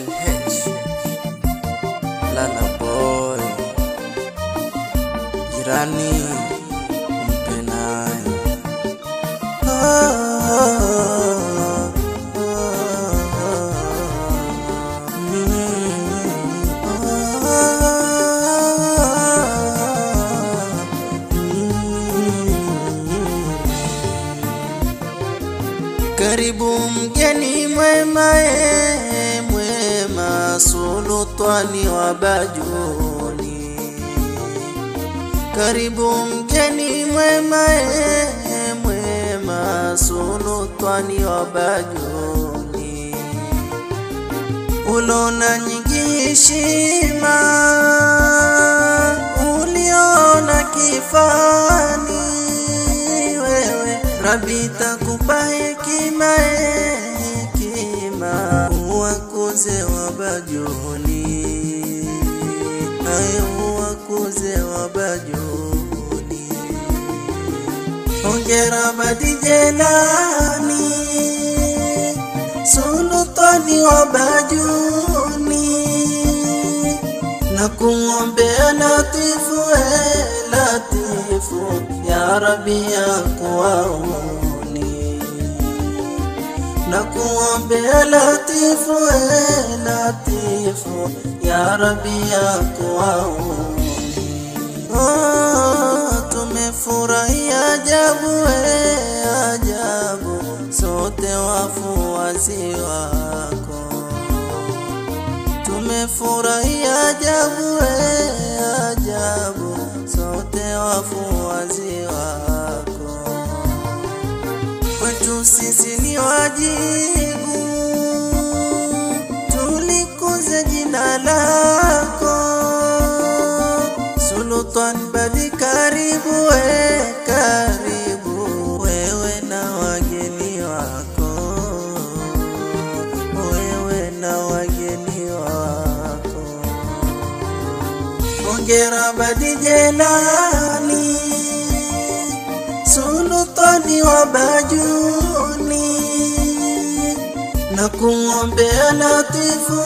LH Lala boy jirani mpenani Karibu mgeni mwema mwema sultani wa Bajuni. Karibu mgeni mwema mwema sultani wa Bajuni. Ulona nyingi heshima, uliona kifani wewe, Rabi takupa hekima uwakuze wa Bajuni, uwakuze wa Bajuni. Hongera Badi Jelani sultani wa Bajuni, na kuombea latifu latifu ya Rabbi akuwaoni, na kuombea latifu latifu ya Rabbi akuwaoni. Tumefurahi ajabu ajabu sote wafuasi wako, tumefurahi ajabu ajabu sote wafuasi wako. Kwetu sisi ni wajibu tulikuze jina lako, Sultan Badi karibu karibu wewe na wageni wako, wewe na wageni wako. Hongera Badi Jelani sultani wa Bajuni, na kuombea latifu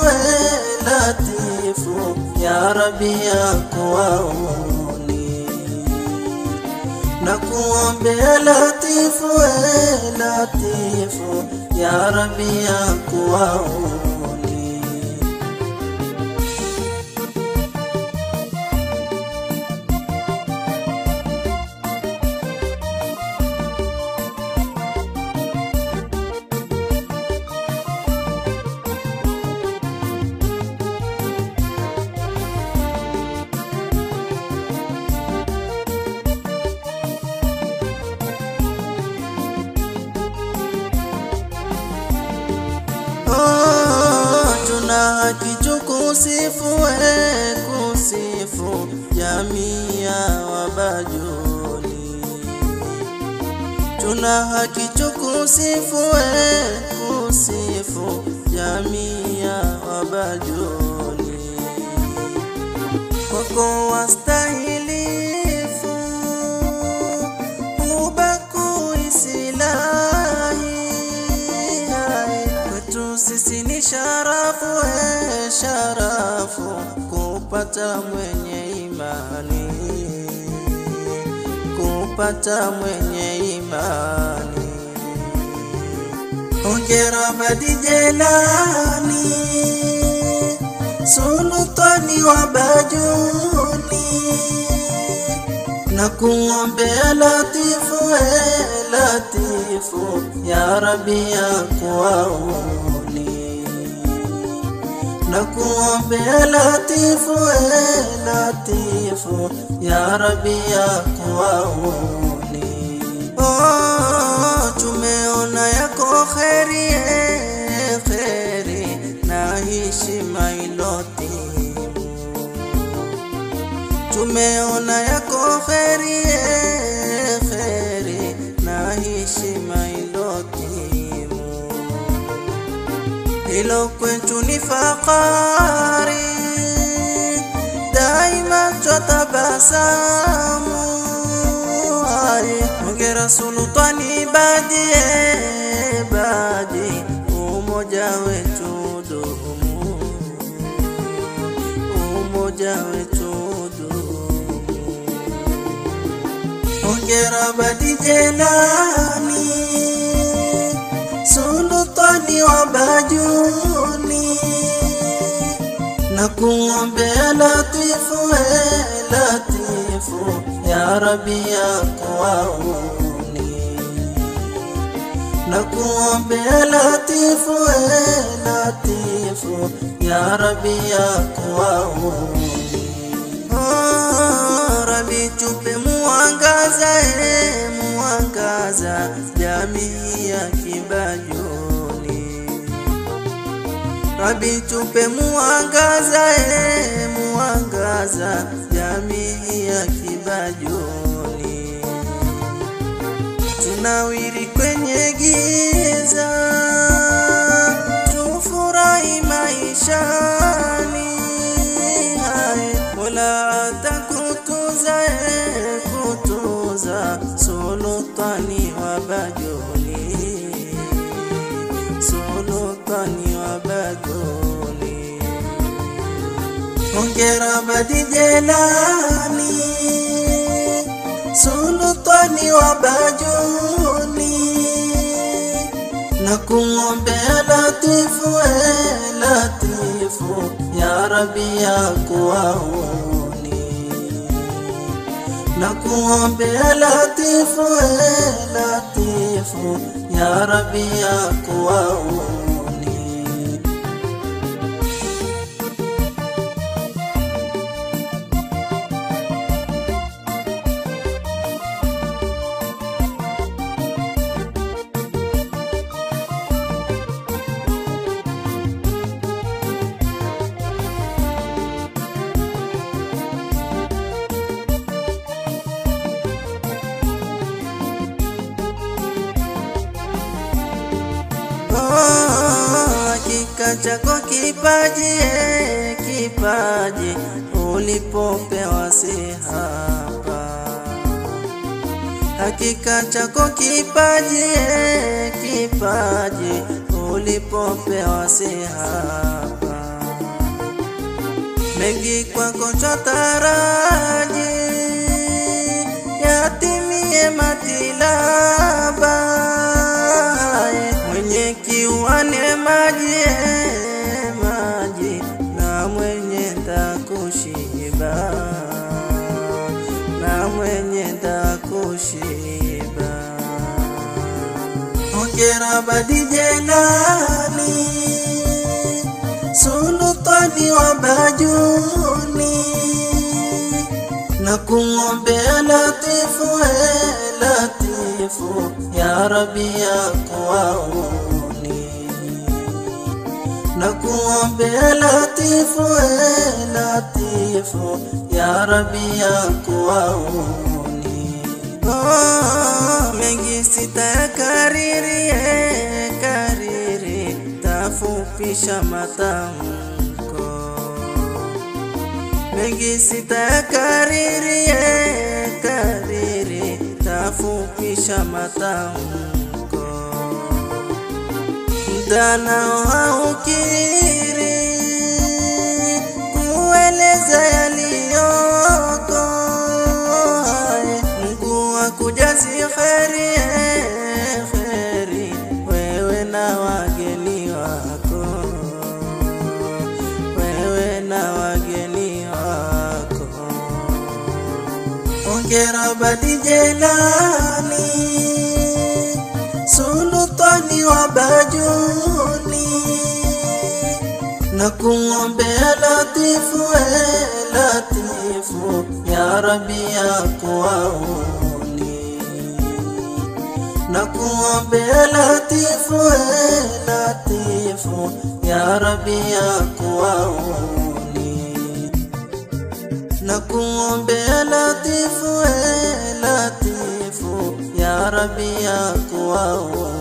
latifu ya Rabbi akuwaoni, na kuombea latifu latifu ya Rabbi akuwaoni. Tuna haki kusifu kusifu jamii ya Wabajuni, tuna haki kusifu kusifu jamii ya Wabajuni. Kwako wastahilifu ubaku isilahi, kwetu sisi ni sharafu sharafu kupata mwenye imani, kupata mwenye imani. Hongera Badi Jelani sultani wa Bajuni, na kuombea latifu latifu ya Rabbi akuwaoni, na kuombea latifu latifu ya Rabbi akuwaoni. Tumeona yako kheri kheri na heshima ilotimu, tumeona yako kheri kheri na heshima ilotimu. Hilo kwetu ni fahari, daima tutabasamu. Hongera Sultani Badi Hongera Badi Jelani, sultani wa Bajuni, na kuombea Latifu, Latifu, ya Rabbi akuwauni. Na kuombea Latifu, Latifu, ya Rabbi akuwauni. Rabbi tupe muangaza, muangaza jamii ya Kibajuni. Rabbi tupe muangaza, muangaza jamii ya Kibajuni. Tunawiri kwenye giza, tufurahi maishani. Mola atakutuza, kutuza sultani wa Bajuni, sultani wa Bajuni. Hongera Badi Jelani, sultani wa Bajuni, na kuombea Latifu, Latifu, ya Rabbi akuwauni. Na kuombea Latifu, Latifu, ya Rabbi akuwauni. Hakika chako kipaji, kipaji ulipopewa si hapa. Hakika chako kipaji, kipaji ulipopewa si hapa. Mengi kwako twataraji, yatimie matilaba. Mwenye kiwane maji, maji, na mwenye takushiba, na mwenye takushiba. Hongera Badi Jelani, sultani wa Bajuni, na kuombea Latifu, Latifu, ya Rabbi akuwauni. Na kuombea Latifu, Latifu, ya Rabbi akuwauni. Mengi sitayakariri, kariri, tafupisha matamko. Mengi sitayakariri, kariri, tafupisha matamko. Mdanao haukiri kueleza yaliyoko. Mungu akujazi kheri, kheri, wewe na wageni wako, wewe na wageni wako. Hongera Badi Jelani, sultani wa Bajuni, na kuombea Latifu, Latifu, ya Rabbi akuwauni. Na kuombea Latifu, Latifu, ya Rabbi akuwauni. Na kuombea Latifu, Latifu, ya Rabbi akuwauni.